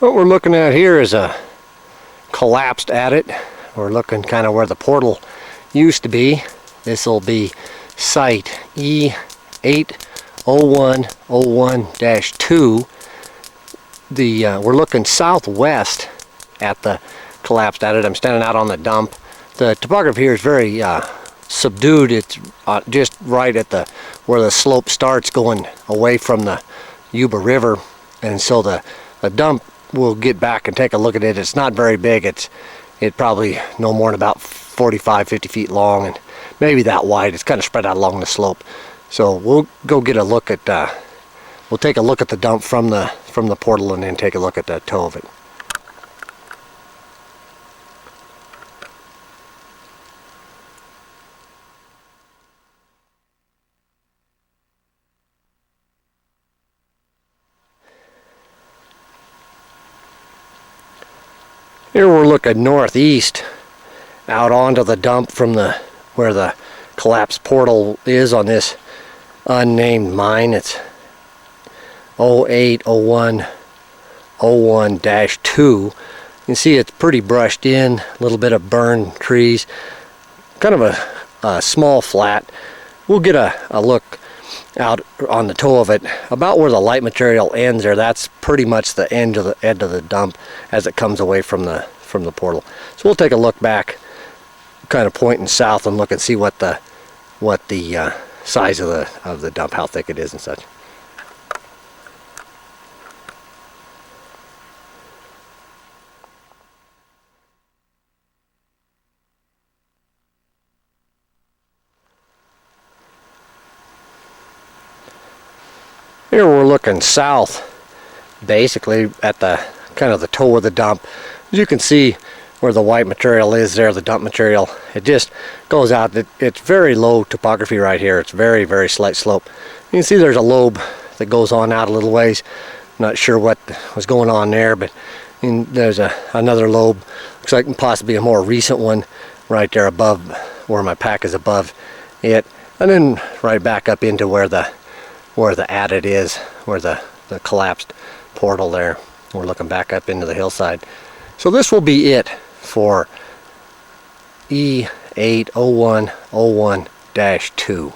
What we're looking at here is a collapsed adit. We're looking kind of where the portal used to be. This will be site E8010102. We're looking southwest at the collapsed adit. I'm standing out on the dump. The topography here is very subdued. It's just right at where the slope starts going away from the Yuba River, and so the dump, we'll get back and take a look at it. It's not very big. It's probably no more than about 45-50 feet long, and maybe that wide. It's kind of spread out along the slope. So we'll go get a look at we'll take a look at the dump from the portal, and then take a look at the toe of it. Here we're looking northeast out onto the dump from where the collapsed portal is on this unnamed mine. It's 0801012. You can see it's pretty brushed in, a little bit of burned trees, kind of a small flat. We'll get a look out on the toe of it, about where the light material ends there. That's pretty much the end of the dump as it comes away from the portal. So we'll take a look back, kind of pointing south, and look and see what the size of the dump, how thick it is and such. Here we're looking south, basically at the kind of the toe of the dump. As you can see where the white material is there, the dump material, it just goes out. It's very low topography right here. It's very, very slight slope. You can see there's a lobe that goes on out a little ways. Not sure what was going on there, but there's another lobe. Looks like possibly a more recent one right there above where my pack is above it. And then right back up into where the adit is, where the collapsed portal there. We're looking back up into the hillside. So this will be it for E80101-2.